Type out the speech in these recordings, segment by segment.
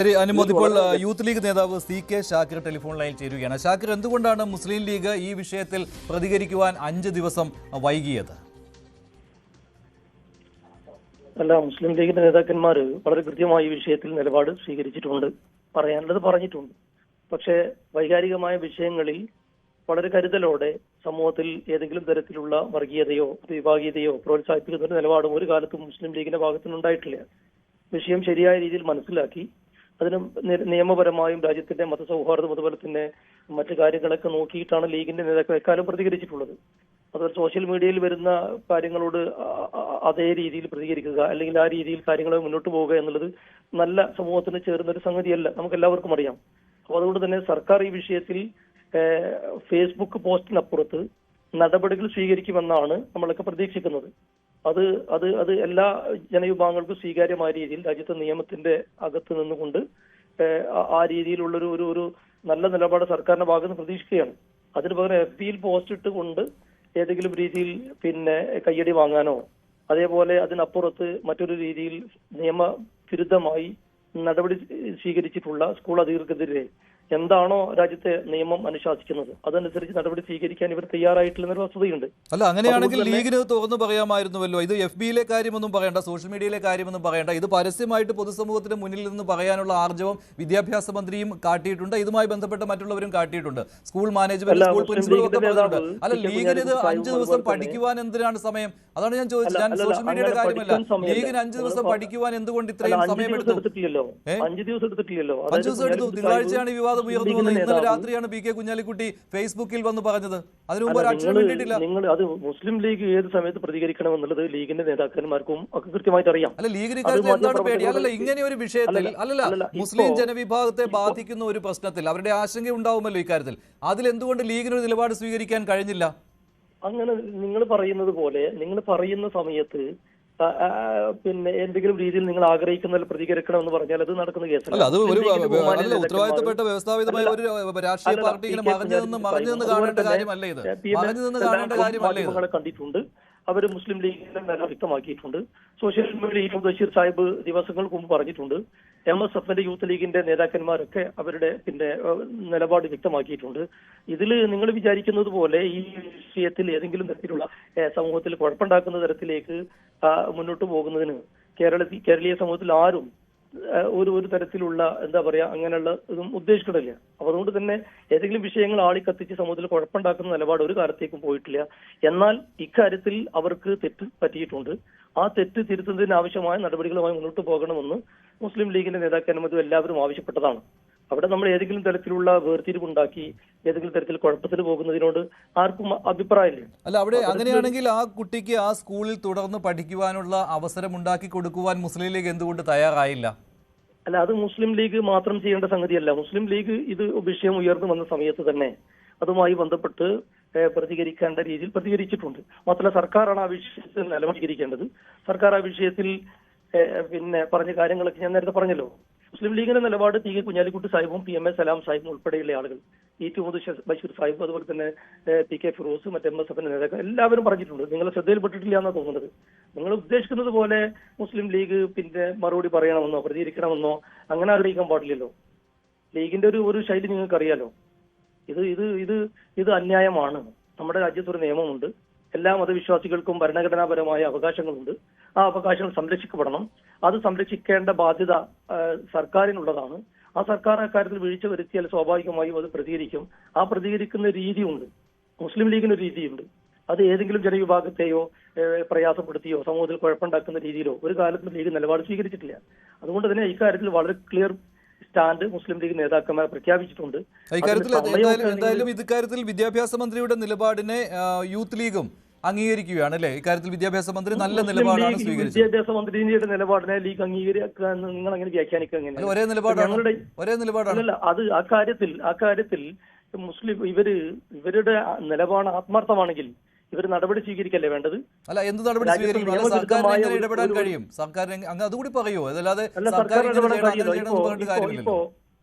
ശരി അനുമോദ്, ഇപ്പോൾ youth league നേതാവ് CK ഷാക്കിർ ടെലിഫോൺ ലൈനിൽ ചേരുകയാണ്. ഷാക്കിർ, എന്തുകൊണ്ടാണ് മുസ്ലിം ലീഗ് ഈ വിഷയത്തിൽ പ്രതികരിക്കുവാൻ 5 ദിവസം വൈകിയത്? അല്ല, മുസ്ലിം ലീഗിന്റെ നേതാക്കന്മാർ വളരെ കൃത്യമായി ഈ വിഷയത്തിൽ നിലപാട് സ്വീകരിച്ചിട്ടുണ്ട്, പറയാനുള്ളത് പറഞ്ഞിട്ടുണ്ട്. പക്ഷേ വൈകാരികമായ വിഷയങ്ങളിൽ വളരെ കരുതലോടെ സമൂഹത്തിൽ ഏതെങ്കിലും തരത്തിലുള്ള വർഗീയതയോ വിഭാഗീയതയോ പ്രോത്സാഹിപ്പിക്കുന്ന ഒരു നിലപാടും ഒരു കാലത്തും മുസ്ലിം ലീഗിന്റെ ഭാഗത്തുനിന്നുണ്ടായിട്ടില്ല. വിഷയം ശരിയായ രീതിയിൽ മനസ്സിലാക്കി അതിന് നിയമപരമായും രാജ്യത്തിന്റെ മതസൗഹാർദ്ദം അതുപോലെ തന്നെ മറ്റു കാര്യങ്ങളൊക്കെ നോക്കിയിട്ടാണ് ലീഗിന്റെ നേതാക്കൾ എക്കാലം പ്രതികരിച്ചിട്ടുള്ളത്. അതുപോലെ സോഷ്യൽ മീഡിയയിൽ വരുന്ന കാര്യങ്ങളോട് അതേ രീതിയിൽ പ്രതികരിക്കുക അല്ലെങ്കിൽ ആ രീതിയിൽ കാര്യങ്ങൾ മുന്നോട്ട് പോവുക എന്നുള്ളത് നല്ല സമൂഹത്തിന് ചേർന്ന ഒരു സംഗതിയല്ല, നമുക്ക് എല്ലാവർക്കും അറിയാം. അപ്പൊ അതുകൊണ്ട് തന്നെ സർക്കാർ ഈ വിഷയത്തിൽ ഫേസ്ബുക്ക് പോസ്റ്റിനപ്പുറത്ത് നടപടികൾ സ്വീകരിക്കുമെന്നാണ് നമ്മളൊക്കെ പ്രതീക്ഷിക്കുന്നത്. അത് അത് അത് എല്ലാ ജനവിഭാഗങ്ങൾക്കും സ്വീകാര്യമായ രീതിയിൽ രാജ്യത്തെ നിയമത്തിന്റെ അകത്ത് നിന്നുകൊണ്ട് ആ രീതിയിലുള്ളൊരു ഒരു ഒരു നല്ല നിലപാട് സർക്കാരിന്റെ ഭാഗത്ത് നിന്ന് പ്രതീക്ഷിക്കുകയാണ്. അതിന് പകരം FB പോസ്റ്റ് ഇട്ടുകൊണ്ട് ഏതെങ്കിലും രീതിയിൽ കയ്യടി വാങ്ങാനോ അതേപോലെ അതിനപ്പുറത്ത് മറ്റൊരു രീതിയിൽ നിയമവിരുദ്ധമായി നടപടി സ്വീകരിച്ചിട്ടുള്ള സ്കൂൾ അധികൃതർക്കെതിരെ എന്താണോ രാജ്യത്തെ നിയമം അനുശാസിക്കുന്നത് അതനുസരിച്ച് നടപടി സ്വീകരിക്കാൻ ഇവർ തയ്യാറായിട്ടില്ലെന്നൊരു വസ്തുതയുണ്ട്. അല്ല, അങ്ങനെയാണെങ്കിൽ ലീഗിന് തുറന്നു പറയാമായിരുന്നുവല്ലോ. ഇത് FBയിലെ കാര്യമൊന്നും പറയണ്ട, സോഷ്യൽ മീഡിയയിലെ കാര്യമൊന്നും പറയണ്ട, ഇത് പരസ്യമായിട്ട് പൊതുസമൂഹത്തിന് മുന്നിൽ നിന്ന് പറയാനുള്ള ആർജവം വിദ്യാഭ്യാസ മന്ത്രിയും കാട്ടിയിട്ടുണ്ട്, ഇതുമായി ബന്ധപ്പെട്ട മറ്റുള്ളവരും കാട്ടിയിട്ടുണ്ട്, സ്കൂൾ മാനേജ്മെന്റ്, സ്കൂൾ പ്രിൻസിപ്പലും ഒക്കെ പറഞ്ഞിട്ടുണ്ട്. അല്ല, ലീഗിന് ഇത് 5 ദിവസം പഠിക്കുവാൻ എന്തിനാണ് സമയം? അതാണ് ഞാൻ ചോദിച്ചത്. ഞാൻ സോഷ്യൽ മീഡിയയുടെ കാര്യമല്ല, ലീഗിന് 5 ദിവസം പഠിക്കുവാൻ എന്തുകൊണ്ട് ഇത്രയും സമയം എടുത്തു? 5 ദിവസം എടുത്തിട്ടില്ലല്ലോ. 5 ദിവസം എടുത്തു. തിങ്കളാഴ്ചയാണ് വിവാദം ഉയർന്നു വന്നത്. ഇന്നലെ രാത്രിയാണ് PK കുഞ്ഞാലിക്കുട്ടി ഫേസ്ബുക്കിൽ വന്ന് പറഞ്ഞത്. അതിനു മുമ്പ് ഒരു അക്ഷരം വേണ്ടിയിട്ടില്ല. നിങ്ങൾ അത് മുസ്ലിം ലീഗ് ഏത് സമയത്ത് പ്രതികരിക്കണം എന്നുള്ളത് ലീഗിന്റെ നേതാക്കന്മാർക്കും ഒക്കെ കൃത്യമായിട്ട് അറിയാം. അല്ല, ലീഗിന് എന്താണ് പേടി? അല്ലല്ല, ഇങ്ങനെ ഒരു വിഷയത്തിൽ അല്ലല്ല മുസ്ലിം ജനവിഭാഗത്തെ ബാധിക്കുന്ന ഒരു പ്രശ്നത്തിൽ അവരുടെ ആശങ്ക ഉണ്ടാവുമല്ലോ ഇക്കാര്യത്തിൽ. അതിൽ എന്തുകൊണ്ട് ലീഗിനൊരു നിലപാട് സ്വീകരിക്കാൻ കഴിഞ്ഞില്ല? അങ്ങനെ നിങ്ങൾ പറയുന്നത് പോലെ നിങ്ങൾ പറയുന്ന സമയത്ത് എന്തെങ്കിലും രീതിയിൽ നിങ്ങൾ ആഗ്രഹിക്കുന്ന പ്രതികരിക്കണം എന്ന് പറഞ്ഞാൽ അത് നടക്കുന്ന കേസല്ല. അത് ഒരു ഉത്തരവാദിത്തപ്പെട്ട വ്യവസ്ഥാപിതമായ ഒരു രാഷ്ട്രീയ പാർട്ടി ഇങ്ങനെ മറഞ്ഞു നിന്ന് കാണേണ്ട കാര്യമല്ല. ഇത് മറഞ്ഞു നിന്ന് കാണേണ്ട കാര്യമല്ല. ഇത് കണ്ടിട്ടുണ്ട്, അവർ മുസ്ലിം ലീഗിന്റെ നില വ്യക്തമാക്കിയിട്ടുണ്ട്. സോഷ്യൽ മീഡിയയിൽ ബഷീർ സാഹിബ് ദിവസങ്ങൾക്ക് മുമ്പ് പറഞ്ഞിട്ടുണ്ട്. MSFന്റെ യൂത്ത് ലീഗിന്റെ നേതാക്കന്മാരൊക്കെ അവരുടെ നിലപാട് വ്യക്തമാക്കിയിട്ടുണ്ട്. ഇതിൽ നിങ്ങൾ വിചാരിക്കുന്നത് പോലെ ഈ വിഷയത്തിൽ ഏതെങ്കിലും തരത്തിലുള്ള സമൂഹത്തിൽ കുഴപ്പമുണ്ടാക്കുന്ന തരത്തിലേക്ക് മുന്നോട്ട് പോകുന്നതിന് കേരളീയ സമൂഹത്തിൽ ആരും ഒരു തരത്തിലുള്ള എന്താ പറയാ അങ്ങനെയുള്ള ഇതും ഉദ്ദേശിക്കണില്ല. അപ്പൊ അതുകൊണ്ട് തന്നെ ഏതെങ്കിലും വിഷയങ്ങൾ ആളിക്കത്തിച്ച് സമൂഹത്തിൽ കുഴപ്പമുണ്ടാക്കുന്ന നിലപാട് ഒരു കാലത്തേക്കും പോയിട്ടില്ല. എന്നാൽ ഇക്കാര്യത്തിൽ അവർക്ക് തെറ്റ് പറ്റിയിട്ടുണ്ട്. ആ തെറ്റ് തിരുത്തുന്നതിന് ആവശ്യമായ നടപടികളുമായി മുന്നോട്ട് പോകണമെന്ന് മുസ്ലിം ലീഗിന്റെ നേതാക്കന്മാരും എല്ലാവരും ആവശ്യപ്പെട്ടതാണ്. അവിടെ നമ്മൾ ഏതെങ്കിലും തരത്തിലുള്ള വേർതിരിവുണ്ടാക്കി ഏതെങ്കിലും തരത്തിൽ കുഴപ്പത്തിൽ പോകുന്നതിനോട് ആർക്കും അഭിപ്രായമില്ല. അല്ല, അവിടെ അങ്ങനെയാണെങ്കിൽ ആ കുട്ടിക്ക് ആ സ്കൂളിൽ തുടർന്ന് പഠിക്കുവാനുള്ള അവസരം ഉണ്ടാക്കി കൊടുക്കുവാൻ മുസ്ലിം ലീഗ് എന്തുകൊണ്ട് തയ്യാറായില്ല? അല്ല, അത് മുസ്ലിം ലീഗ് മാത്രം ചെയ്യേണ്ട സംഗതിയല്ല. മുസ്ലിം ലീഗ് ഇത് വിഷയം ഉയർന്നു വന്ന സമയത്ത് തന്നെ അതുമായി ബന്ധപ്പെട്ട് പ്രതികരിക്കേണ്ട രീതിയിൽ പ്രതികരിച്ചിട്ടുണ്ട്. മാത്രമല്ല, സർക്കാരാണ് ആ വിഷയത്തിൽ നിലപാടിരിക്കേണ്ടത്. സർക്കാർ ആ വിഷയത്തിൽ പറഞ്ഞ കാര്യങ്ങളൊക്കെ ഞാൻ നേരത്തെ പറഞ്ഞല്ലോ. മുസ്ലിം ലീഗിന്റെ നിലപാട് PK കുഞ്ഞാലിക്കുട്ടി സാഹിബും PMA സലാം സാഹിബും ഉൾപ്പെടെയുള്ള ആളുകൾ, ബഷീർ സാഹിബ്, അതുപോലെ തന്നെ PK ഫിറോസ്, മറ്റ് MSFന്റെ നേതാക്കൾ എല്ലാവരും പറഞ്ഞിട്ടുണ്ട്. നിങ്ങളെ ശ്രദ്ധയിൽപ്പെട്ടിട്ടില്ല എന്നാണ് തോന്നുന്നത്. നിങ്ങൾ ഉദ്ദേശിക്കുന്നത് പോലെ മുസ്ലിം ലീഗ് മറുപടി പറയണമെന്നോ പ്രതികരിക്കണമെന്നോ അങ്ങനെ ആഗ്രഹിക്കാൻ പാടില്ലല്ലോ. ലീഗിന്റെ ഒരു ശൈലി നിങ്ങൾക്ക് അറിയാലോ. ഇത് ഇത് ഇത് ഇത് അന്യായമാണ്. നമ്മുടെ രാജ്യത്തൊരു നിയമമുണ്ട്. എല്ലാ മതവിശ്വാസികൾക്കും ഭരണഘടനാപരമായ അവകാശങ്ങളുണ്ട്. ആ അവകാശങ്ങൾ സംരക്ഷിക്കപ്പെടണം. അത് സംരക്ഷിക്കേണ്ട ബാധ്യത സർക്കാരിനുള്ളതാണ്. ആ സർക്കാർ അക്കാര്യത്തിൽ വീഴ്ച വരുത്തിയാൽ സ്വാഭാവികമായും അത് പ്രതികരിക്കും. ആ പ്രതികരിക്കുന്ന രീതിയുണ്ട്. മുസ്ലിം ലീഗിനൊരു രീതിയുണ്ട്. അത് ഏതെങ്കിലും ജനവിഭാഗത്തെയോ പ്രയാസപ്പെടുത്തിയോ സമൂഹത്തിൽ കുഴപ്പമുണ്ടാക്കുന്ന രീതിയിലോ ഒരു കാലത്തും ലീഗ് നിലപാട് സ്വീകരിച്ചിട്ടില്ല. അതുകൊണ്ട് തന്നെ ഇക്കാര്യത്തിൽ വളരെ ക്ലിയർ സ്റ്റാൻഡ് മുസ്ലിം ലീഗ് നേതാക്കന്മാർ പ്രഖ്യാപിച്ചിട്ടുണ്ട്. എന്തായാലും ഇക്കാര്യത്തിൽ വിദ്യാഭ്യാസ മന്ത്രിയുടെ നിലപാടിനെ യൂത്ത് ലീഗും അംഗീകരിക്കുകയാണ് അല്ലേ? ഇക്കാര്യത്തിൽ വിദ്യാഭ്യാസ മന്ത്രി നല്ല നിലപാടാണ് സ്വീകരിച്ചത്. വിദ്യാഭ്യാസ മന്ത്രിയുടെ നിലപാടിനെ ലീഗ് അംഗീകരിക്കുക എന്ന് നിങ്ങൾ അങ്ങനെ വ്യാഖ്യാനിക്കുക എങ്ങനെയാണ്? ഒരേ നിലപാടാണ്. അത് അക്കാര്യത്തിൽ മുസ്ലിം ഇവരുടെ നിലപാട് ആത്മാർത്ഥമാണെങ്കിൽ ഇവർ നടപടി സ്വീകരിക്കല്ലേ വേണ്ടത്? അല്ല, എന്ത് നടപടി സ്വീകരിക്കും? സർക്കാരിന് എങ്ങനെ ഇടപെടാൻ കഴിയും? സർക്കാർ അതുകൂടി പറയുമോ? അതല്ലാതെ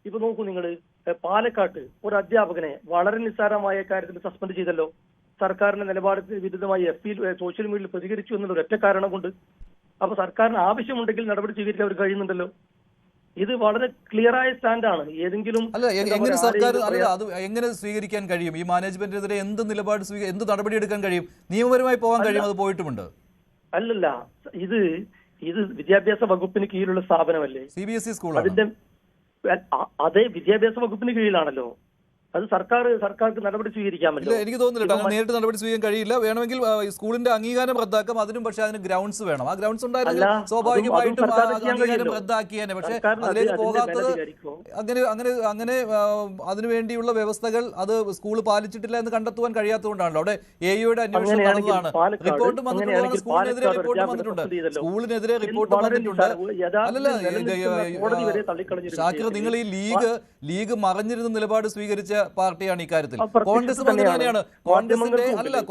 ഇപ്പൊ നോക്കൂ, നിങ്ങൾ പാലക്കാട്ട് ഒരു അധ്യാപകനെ വളരെ നിസ്സാരമായ കാര്യത്തിൽ സസ്പെൻഡ് ചെയ്തല്ലോ. സർക്കാരിന്റെ നിലപാടിന് വിരുദ്ധമായി FB സോഷ്യൽ മീഡിയയിൽ പ്രതികരിച്ചു എന്നുള്ള ഒറ്റ കാരണം കൊണ്ട്. അപ്പൊ സർക്കാരിന് ആവശ്യമുണ്ടെങ്കിൽ നടപടി സ്വീകരിക്കാൻ അവർ കഴിയുന്നുണ്ടല്ലോ. ഇത് വളരെ ക്ലിയറായ സ്റ്റാൻഡാണ്. ഏതെങ്കിലും അല്ല എങ്ങനെ സർക്കാർ അല്ല അത് എങ്ങനെ സ്വീകരിക്കാൻ കഴിയും? ഈ മാനേജ്മെന്റിനെതിരെ എന്ത് നിലപാട് എന്ത് നടപടി എടുക്കാൻ കഴിയും? നിയമപരമായി പോകാൻ കഴിയും, അത് പോയിട്ടുമുണ്ട്. അല്ലല്ല, ഇത് ഇത് വിദ്യാഭ്യാസ വകുപ്പിന് കീഴിലുള്ള സ്ഥാപനമല്ലേ? CBSE സ്കൂളാണ്. അതിന്റെ അതേ വിദ്യാഭ്യാസ വകുപ്പിന് കീഴിലാണല്ലോ. അത് സർക്കാർക്ക് നടപടി സ്വീകരിക്കാമല്ലോ. എനിക്ക് തോന്നുന്നില്ല അങ്ങനെ നേരിട്ട് നടപടി സ്വീകരിക്കാൻ കഴിയില്ല. വേണമെങ്കിൽ സ്കൂളിന്റെ അംഗീകാരം റദ്ദാക്കാം, അതിനും പക്ഷേ അതിന് ഗ്രൗണ്ട്സ് വേണം. ആ ഗ്രൗണ്ട്സ് ഉണ്ടായിരുന്നെങ്കിൽ സ്വാഭാവികമായിട്ടും അംഗീകാരം റദ്ദാക്കിയേനെ. പക്ഷേ അതിലേക്ക് പോകാത്തത് അങ്ങനെ അതിനുവേണ്ടിയുള്ള വ്യവസ്ഥകൾ അത് സ്കൂൾ പാലിച്ചിട്ടില്ല എന്ന് കണ്ടെത്തുവാൻ കഴിയാത്തതുകൊണ്ടാണല്ലോ. അവിടെ AEOയുടെ അന്വേഷണം നടന്നതാണ്, റിപ്പോർട്ട് വന്നിട്ടുള്ളതാണ്, സ്കൂളിനെതിരെ റിപ്പോർട്ട് വന്നിട്ടുണ്ട്, സ്കൂളിനെതിരെ റിപ്പോർട്ട് വന്നിട്ടുണ്ട്. അല്ലല്ല ഷാക്കിർ, നിങ്ങൾ ഈ ലീഗ് മറഞ്ഞിരുന്ന നിലപാട് സ്വീകരിച്ച പാർട്ടിയാണ് ഇക്കാര്യത്തിൽ. കോൺഗ്രസും അങ്ങനെ തന്നെയാണ്.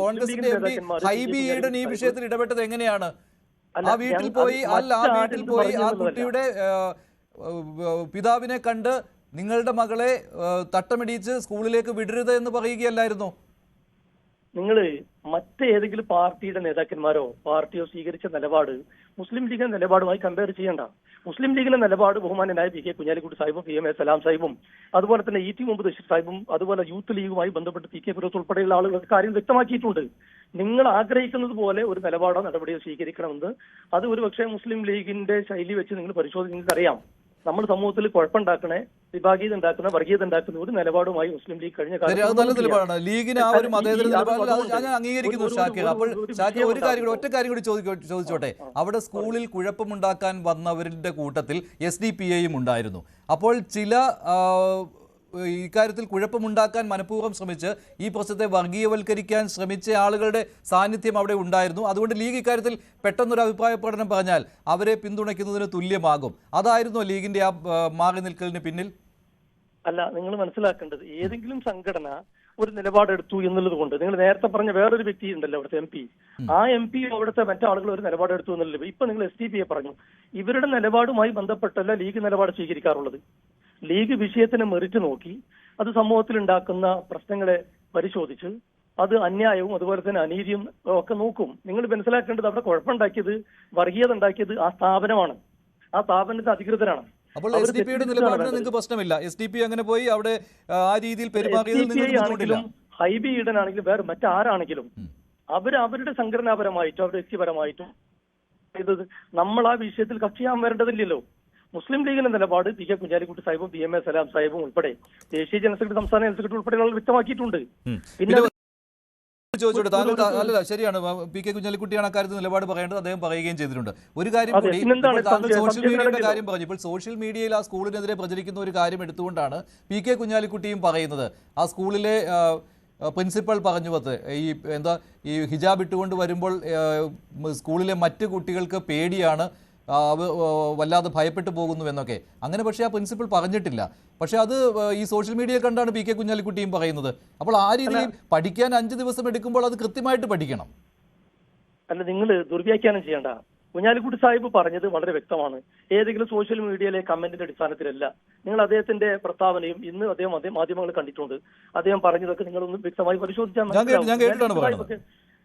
കോൺഗ്രസിന്റെ MP ഹൈബി ഈഡൻ ഈ വിഷയത്തിൽ ഇടപെട്ടത് എങ്ങനെയാണ്? ആ വീട്ടിൽ പോയി ആ കുട്ടിയുടെ പിതാവിനെ കണ്ട് നിങ്ങളുടെ മകളെ തട്ടമിടിച്ച് സ്കൂളിലേക്ക് വിടരുത് എന്ന് പറയുകയല്ലായിരുന്നോ? നിങ്ങൾ മറ്റേതെങ്കിലും പാർട്ടിയുടെ നേതാക്കന്മാരോ പാർട്ടിയോ സ്വീകരിച്ച നിലപാട് മുസ്ലിം ലീഗിന്റെ നിലപാടുമായി കമ്പയർ ചെയ്യേണ്ട. മുസ്ലിം ലീഗിന്റെ നിലപാട് ബഹുമാനനായ PK കുഞ്ഞാലിക്കുട്ടി സാഹിബും PM സലാം സാഹിബും അതുപോലെ തന്നെ ET മുഹമ്മദ് ബഷീർ സാഹിബും അതുപോലെ യൂത്ത് ലീഗുമായി ബന്ധപ്പെട്ട് PK ഫിറോസ് ഉൾപ്പെടെയുള്ള ആളുകൾ കാര്യം വ്യക്തമാക്കിയിട്ടുണ്ട്. നിങ്ങൾ ആഗ്രഹിക്കുന്നത് പോലെ ഒരു നിലപാടോ നടപടിയോ സ്വീകരിക്കണമെന്ന് അത് ഒരുപക്ഷെ മുസ്ലിം ലീഗിന്റെ ശൈലി വെച്ച് നിങ്ങൾ പരിശോധിച്ച് അറിയാം. നമ്മൾ സമൂഹത്തിൽ കുഴപ്പമുണ്ടാക്കണേ, വിഭാഗീയത ഉണ്ടാക്കുന്ന, വർഗീയത ഉണ്ടാക്കുന്ന ഒരു നിലപാടുമായി മുസ്ലിം ലീഗ് കഴിഞ്ഞ കാലം ലീഗിന് ആ ഒരു മതേതര ഞാൻ അംഗീകരിക്കുന്നു ഷാക്കിർ. അപ്പോൾ ഷാക്കിർ ഒറ്റ കാര്യം കൂടി ചോദിച്ചോട്ടെ. അവിടെ സ്കൂളിൽ കുഴപ്പമുണ്ടാക്കാൻ വന്നവരുടെ കൂട്ടത്തിൽ SDPIയും ഉണ്ടായിരുന്നു. അപ്പോൾ ചില ഇക്കാര്യത്തിൽ കുഴപ്പമുണ്ടാക്കാൻ മനഃപൂർവ്വം ശ്രമിച്ച് ഈ പ്രശ്നത്തെ വർഗീയവൽക്കരിക്കാൻ ശ്രമിച്ച ആളുകളുടെ സാന്നിധ്യം അവിടെ ഉണ്ടായിരുന്നു. അതുകൊണ്ട് ലീഗ് ഇക്കാര്യത്തിൽ പെട്ടെന്നൊരു അഭിപ്രായ പ്രകടനം പറഞ്ഞാൽ അവരെ പിന്തുണയ്ക്കുന്നതിന് തുല്യമാകും. അതായിരുന്നു ലീഗിന്റെ ആ മാറി നിൽക്കലിന് പിന്നിൽ. അല്ല, നിങ്ങൾ മനസ്സിലാക്കേണ്ടത് ഏതെങ്കിലും സംഘടന ഒരു നിലപാടെടുത്തു എന്നുള്ളത് കൊണ്ട്, നിങ്ങൾ നേരത്തെ പറഞ്ഞ വേറൊരു വ്യക്തി ഉണ്ടല്ലോ അവിടുത്തെ MP, ആ MP അവിടുത്തെ മറ്റാളുകൾ ഒരു നിലപാടെടുത്തു എന്നുള്ളത്. ഇപ്പൊ നിങ്ങൾ SDPI പറഞ്ഞു. ഇവരുടെ നിലപാടുമായി ബന്ധപ്പെട്ടല്ല ലീഗ് നിലപാട് സ്വീകരിക്കാറുള്ളത്. ലീഗ് വിഷയത്തിന് മെറിറ്റ് നോക്കി അത് സമൂഹത്തിൽ ഉണ്ടാക്കുന്ന പ്രശ്നങ്ങളെ പരിശോധിച്ച് അത് അന്യായവും അതുപോലെ തന്നെ അനീതിയും ഒക്കെ നോക്കും. നിങ്ങൾ മനസ്സിലാക്കേണ്ടത് അവിടെ കുഴപ്പമുണ്ടാക്കിയത്, വർഗീയത ഉണ്ടാക്കിയത് ആ സ്ഥാപനമാണ്, ആ സ്ഥാപനത്തിന്റെ അധികൃതരാണ്. അപ്പോൾ SDPIയുടെ നിലപാടിന് നിങ്ങൾക്ക് പ്രശ്നമില്ല? SDPI അങ്ങനെ പോയി അവിടെ ആ രീതിയിൽ പെരുമാറിയതിലും ഹൈബി ഈഡൻ ആണെങ്കിലും വേറെ മറ്റാരാണെങ്കിലും അവരുടെ സംഘടനാപരമായിട്ടും അവരുടെ വ്യക്തിപരമായിട്ടും ഇത് നമ്മൾ ആ വിഷയത്തിൽ കക്ഷിയാൻ വരേണ്ടതില്ലല്ലോ. മുസ്ലിം ലീഗിന്റെ നിലപാട് PK കുഞ്ഞാലിക്കുട്ടി സാഹിബും PM സലാം സാഹിബും ഉൾപ്പെടെ ദേശീയ ജനറൽ സെക്രട്ടറി, സംസ്ഥാന ജനറൽ സെക്രട്ടറി ഉൾപ്പെടെയുള്ള വ്യക്തമാക്കിയിട്ടുണ്ട്. പിന്നെ ചോദിച്ചോട്ടെ, താങ്കൾ അല്ല ശരിയാണ്, PK കുഞ്ഞാലിക്കുട്ടിയാണ് അക്കാര്യത്തിൽ നിലപാട് പറയേണ്ടത്, അദ്ദേഹം പറയുകയും ചെയ്തിട്ടുണ്ട്. ഒരു കാര്യം കൂടി, താങ്കൾ സോഷ്യൽ മീഡിയയുടെ കാര്യം പറഞ്ഞു. ഇപ്പോൾ സോഷ്യൽ മീഡിയയിൽ ആ സ്കൂളിനെതിരെ പ്രചരിക്കുന്ന ഒരു കാര്യം എടുത്തുകൊണ്ടാണ് PK കുഞ്ഞാലിക്കുട്ടിയും പറയുന്നത്. ആ സ്കൂളിലെ പ്രിൻസിപ്പൽ പറഞ്ഞത് ഈ ഹിജാബ് ഇട്ടുകൊണ്ട് വരുമ്പോൾ സ്കൂളിലെ മറ്റു കുട്ടികൾക്ക് പേടിയാണ്, വല്ലാതെ ഭയപ്പെട്ടു പോകുന്നു എന്നൊക്കെ. അങ്ങനെ പക്ഷേ ആ പ്രിൻസിപ്പൽ പറഞ്ഞിട്ടില്ല. പക്ഷെ അത് ഈ സോഷ്യൽ മീഡിയയിൽ കണ്ടാണ് PK കുഞ്ഞാലിക്കുട്ടിയും പറയുന്നത്. അപ്പോൾ ആ രീതിയിൽ പഠിക്കാൻ 5 ദിവസം എടുക്കുമ്പോൾ അത് കൃത്യമായിട്ട് പഠിക്കണം. അല്ല, നിങ്ങൾ ദുർവ്യാഖ്യാനം ചെയ്യേണ്ട. കുഞ്ഞാലിക്കുട്ടി സാഹിബ് പറഞ്ഞത് വളരെ വ്യക്തമാണ്. ഏതെങ്കിലും സോഷ്യൽ മീഡിയയിലെ കമന്റിന്റെ അടിസ്ഥാനത്തിലല്ല. നിങ്ങൾ അദ്ദേഹത്തിന്റെ പ്രസ്താവനയും ഇന്ന് അദ്ദേഹം മാധ്യമങ്ങൾ കണ്ടിട്ടുണ്ട്. അദ്ദേഹം പറഞ്ഞതൊക്കെ നിങ്ങളൊന്ന് വ്യക്തമായി പരിശോധിച്ചാൽ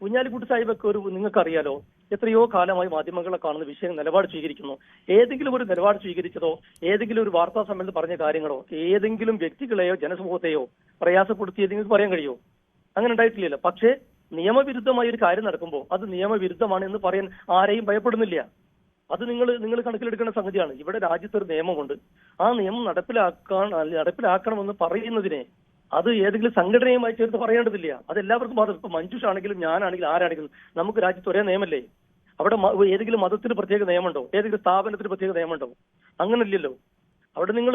കുഞ്ഞാലിക്കുട്ടി സാഹിബൊക്കെ നിങ്ങൾക്കറിയാലോ, എത്രയോ കാലമായി മാധ്യമങ്ങളെ കാണുന്ന വിഷയം നിലപാട് സ്വീകരിക്കുന്നു. ഏതെങ്കിലും ഒരു നിലപാട് സ്വീകരിച്ചതോ ഏതെങ്കിലും ഒരു വാർത്താ സമ്മേളനത്തിൽ പറഞ്ഞ കാര്യങ്ങളോ ഏതെങ്കിലും വ്യക്തികളെയോ ജനസമൂഹത്തെയോ പ്രയാസപ്പെടുത്തിയത് നിങ്ങൾക്ക് പറയാൻ കഴിയുമോ? അങ്ങനെ ഉണ്ടായിട്ടില്ലല്ലോ. പക്ഷേ നിയമവിരുദ്ധമായ ഒരു കാര്യം നടക്കുമ്പോൾ അത് നിയമവിരുദ്ധമാണ് എന്ന് പറയാൻ ആരെയും ഭയപ്പെടുന്നില്ല. അത് നിങ്ങൾ കണക്കിലെടുക്കേണ്ട സംഗതിയാണ്. ഇവിടെ രാജ്യത്തൊരു നിയമമുണ്ട്. ആ നിയമം നടപ്പിലാക്കണമെന്ന് പറയുന്നതിനെ അത് ഏതെങ്കിലും സംഘടനയുമായി ചേർത്ത് പറയേണ്ടതില്ല. അത് എല്ലാവർക്കും ബാധകം. ഇപ്പൊ മഞ്ജുഷ് ആണെങ്കിലും ഞാനാണെങ്കിലും ആരാണെങ്കിലും നമുക്ക് രാജ്യത്ത് ഒരേ നിയമല്ലേ? അവിടെ ഏതെങ്കിലും മതത്തിന് പ്രത്യേക നിയമമുണ്ടോ? ഏതെങ്കിലും സ്ഥാപനത്തിന് പ്രത്യേക നിയമമുണ്ടോ? അങ്ങനല്ലല്ലോ. അവിടെ നിങ്ങൾ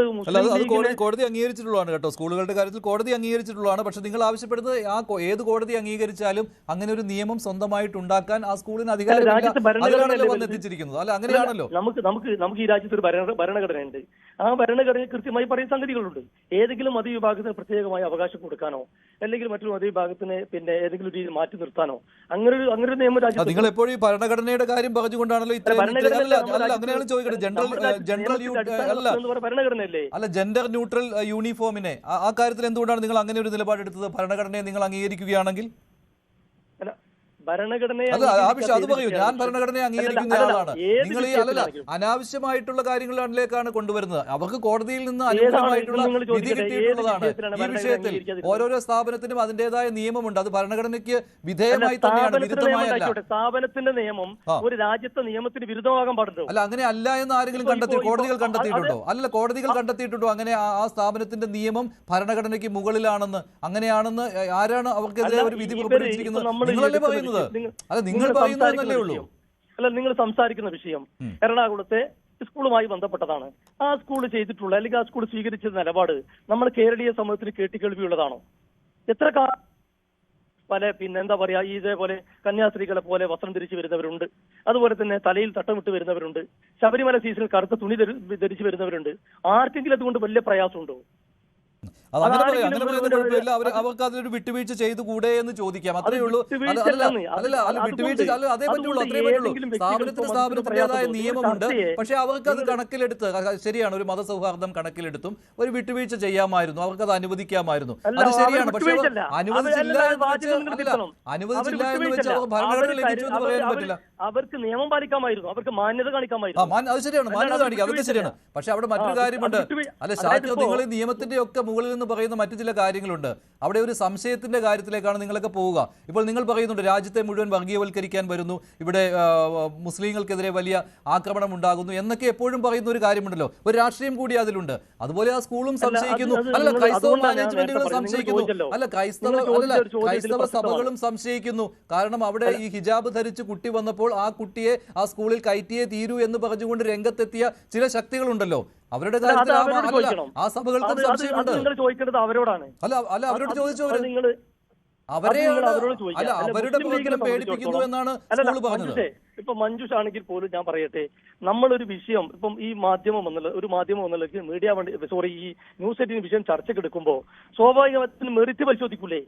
കോടതി അംഗീകരിച്ചിട്ടുള്ളതാണ് കേട്ടോ. സ്കൂളുകളുടെ കാര്യത്തിൽ കോടതി അംഗീകരിച്ചിട്ടുള്ളതാണ്. പക്ഷെ നിങ്ങൾ ആവശ്യപ്പെടുന്നത് ഏത് കോടതി അംഗീകരിച്ചാലും അങ്ങനെ ഒരു നിയമം സ്വന്തമായിട്ട് ഉണ്ടാക്കാൻ ആ സ്കൂളിന് അധികാരമില്ല വന്നെത്തിച്ചിരിക്കുന്നത്. അല്ല, അങ്ങനെയാണല്ലോ. നമുക്ക് ഈ രാജ്യത്ത് ഒരു ഭരണഘടനയുണ്ട്. ആ ഭരണഘടനയിൽ കൃത്യമായി പറയുന്ന സംഗതികളുണ്ട്. ഏതെങ്കിലും മതവിഭാഗത്തിന് പ്രത്യേകമായി അവകാശം കൊടുക്കാനോ അല്ലെങ്കിൽ മറ്റൊരു മതവിഭാഗത്തിന് ഏതെങ്കിലും രീതിയിൽ മാറ്റി നിർത്താനോ അങ്ങനെ ഒരു നിയമം രാജ്യത്ത്. നിങ്ങൾ എപ്പോഴും ഈ ഭരണഘടനയുടെ കാര്യം പറഞ്ഞുകൊണ്ടാണല്ലോ അങ്ങനെയാണ് ചോദിക്കുന്നത്. അല്ല, ജെൻഡർ ന്യൂട്രൽ യൂണിഫോമിനെ ആ കാര്യത്തിൽ എന്തുകൊണ്ടാണ് നിങ്ങൾ അങ്ങനെ ഒരു നിലപാടെടുത്തത്? ഭരണഘടനയെ നിങ്ങൾ അംഗീകരിക്കുകയാണെങ്കിൽ അല്ല, ഭരണഘടനയെ അല്ല ആ വിഷയം അത് അംഗീകരിക്കാത്ത പറയൂ. ഞാൻ ഭരണഘടനയെ അംഗീകരിക്കുന്ന അല്ലല്ല, ആളാണ്. ഏത് നിങ്ങൾ ഈ വിഷയത്തിലാണെങ്കിലും. അനാവശ്യമായിട്ടുള്ള കാര്യങ്ങളിലേക്കാണ് കൊണ്ടുവരുന്നത്. അവർക്ക് കോടതിയിൽ നിന്ന് ഏതാണ് അനുകൂലമായിട്ടുള്ള നിങ്ങൾ വിധി ചോദിക്കട്ടെ, ഏത് കിട്ടിയിട്ടുള്ളതാണ്. വിഷയത്തിലാണ് ഈ ഭരണഘടന വിഷയത്തിൽ അംഗീകരിക്കാതിരുന്നത്? ഓരോരോ സ്ഥാപനത്തിനും അതിന്റേതായ നിയമമുണ്ട്. അത് ഭരണഘടനയ്ക്ക് വിധേയമായി തന്നെയാണ്, വിരുദ്ധമായല്ല. സ്ഥാപനത്തിന്റെ നിയമം ഒരു രാജ്യത്തെ നിയമത്തിന് വിരുദ്ധമാകാൻ പാടുണ്ടോ? അല്ല അങ്ങനെ അല്ല എന്ന് ആരെങ്കിലും കണ്ടെത്തി, കോടതികൾ കണ്ടെത്തിയിട്ടുണ്ടോ? അല്ല കോടതികൾ കണ്ടെത്തിയിട്ടുണ്ടോ അങ്ങനെ ആ സ്ഥാപനത്തിന്റെ നിയമം ഭരണഘടനയ്ക്ക് മുകളിലാണെന്ന്? അങ്ങനെയാണെന്ന് ആരാണ് അവർക്കെതിരെ ഒരു വിധി പുറപ്പെടുവിച്ചിരിക്കുന്നത്? നിങ്ങളല്ലേ പറയുന്നത്? അല്ല നിങ്ങൾ പറയുന്നതല്ലേ ഉള്ളൂ. അല്ല നിങ്ങൾ സംസാരിക്കുന്ന വിഷയം എറണാകുളത്തെ സ്കൂളുമായി ബന്ധപ്പെട്ടതാണ്. ആ സ്കൂൾ ചെയ്തിട്ടുള്ള അല്ലെങ്കിൽ ആ സ്കൂൾ സ്വീകരിച്ച നിലപാട് നമ്മൾ കേരളീയ സമൂഹത്തിന് കേട്ടിക്കേൾവിയുള്ളതാണോ? എത്ര പല എന്താ പറയാ ഇതേപോലെ കന്യാസ്ത്രീകളെ പോലെ വസ്ത്രം ധരിച്ചു വരുന്നവരുണ്ട്. അതുപോലെ തന്നെ തലയിൽ തട്ടമിട്ട് വരുന്നവരുണ്ട്. ശബരിമല സീസണിൽ കറുത്ത തുണി ധരിച്ചു വരുന്നവരുണ്ട്. ആർക്കെങ്കിലും അതുകൊണ്ട് വലിയ പ്രയാസമുണ്ടോ? അങ്ങനെ പറയുന്നത് കുഴപ്പമില്ല. അവർക്ക് അതിലൊരു വിട്ടുവീഴ്ച ചെയ്തുകൂടെ എന്ന് ചോദിക്കാം, അത്രേ ഉള്ളൂ. വിട്ടുവീഴ്ച അതേ പറ്റുള്ളൂ, അത്രേ പറ്റുള്ളൂ. സ്ഥാപനത്തിൻ്റെതായ നിയമമുണ്ട്. പക്ഷെ അവർക്ക് അത് കണക്കിലെടുത്ത്, ശരിയാണ്, ഒരു മതസൗഹാർദ്ദം കണക്കിലെടുത്തും ഒരു വിട്ടുവീഴ്ച ചെയ്യാമായിരുന്നു, അവർക്ക് അത് അനുവദിക്കാമായിരുന്നു. അത് ശരിയാണ്. പക്ഷെ അനുവദിച്ചില്ല എന്ന് വെച്ച് അവർ ഭരണഘടന ലംഘിച്ചു എന്ന് പറയാൻ പറ്റില്ല. അവർക്ക് നിയമം പാലിക്കാമായിരുന്നു, അവർക്ക് മാന്യത കാണിക്കാമായിരുന്നു. അത് ശരിയാണ്, മാന്യത കാണിക്കാം, അതൊക്കെ ശരിയാണ്. പക്ഷെ അവിടെ മറ്റൊരു കാര്യമുണ്ട്. അല്ല ശാസ്ത്ര, നിങ്ങൾ ഈ നിയമത്തിന്റെ ഒക്കെ മുകളിൽ നിന്ന് പറയുന്ന മറ്റു ചില കാര്യങ്ങളുണ്ട്. അവിടെ ഒരു സംശയത്തിന്റെ കാര്യത്തിലേക്കാണ് നിങ്ങളൊക്കെ പോവുക. ഇപ്പോൾ നിങ്ങൾ പറയുന്നുണ്ട് രാജ്യത്തെ മുഴുവൻ വർഗീയവൽക്കരിക്കാൻ വരുന്നു, ഇവിടെ മുസ്ലിങ്ങൾക്കെതിരെ വലിയ ആക്രമണം ഉണ്ടാകുന്നു എന്നൊക്കെ എപ്പോഴും പറയുന്ന ഒരു കാര്യമുണ്ടല്ലോ. ഒരു രാഷ്ട്രീയം കൂടി അതിലുണ്ട്. അതുപോലെ ആ സ്കൂളും സംശയിക്കുന്നു. അല്ല ക്രൈസ്തവ മാനേജ്മെന്റുകളും സംശയിക്കുന്നു. അല്ല ക്രൈസ്തവ സഭകളും സംശയിക്കുന്നു. കാരണം അവിടെ ഈ ഹിജാബ് ധരിച്ച് കുട്ടി വന്നപ്പോൾ ആ കുട്ടിയെ ആ സ്കൂളിൽ കയറ്റിയേ തീരൂ എന്ന് പറഞ്ഞുകൊണ്ട് രംഗത്തെത്തിയ ചില ശക്തികളുണ്ടല്ലോ. അവരുടെ കാര്യത്തിൽ ആ സഭകൾക്കും സംശയമുണ്ട്. ചോദിക്കേണ്ടത് അവരോടാണ്. അല്ല അവരോട് ചോദിച്ചവര് അവരെ അല്ല അവരുടെ പ്രവർത്തനം പേടിപ്പിക്കുന്നു എന്നാണ് സ്കൂൾ പറഞ്ഞത്. ഇപ്പൊ മഞ്ജുഷ ആണെങ്കിൽ പോലും ഞാൻ പറയട്ടെ, നമ്മളൊരു വിഷയം ഇപ്പം ഈ മാധ്യമം എന്നുള്ള മീഡിയ ഈ ന്യൂസ് 18 വിഷയം ചർച്ചയ്ക്ക് എടുക്കുമ്പോ സ്വാഭാവികമായിട്ടും മെറിറ്റ് പരിശോധിക്കൂലേ?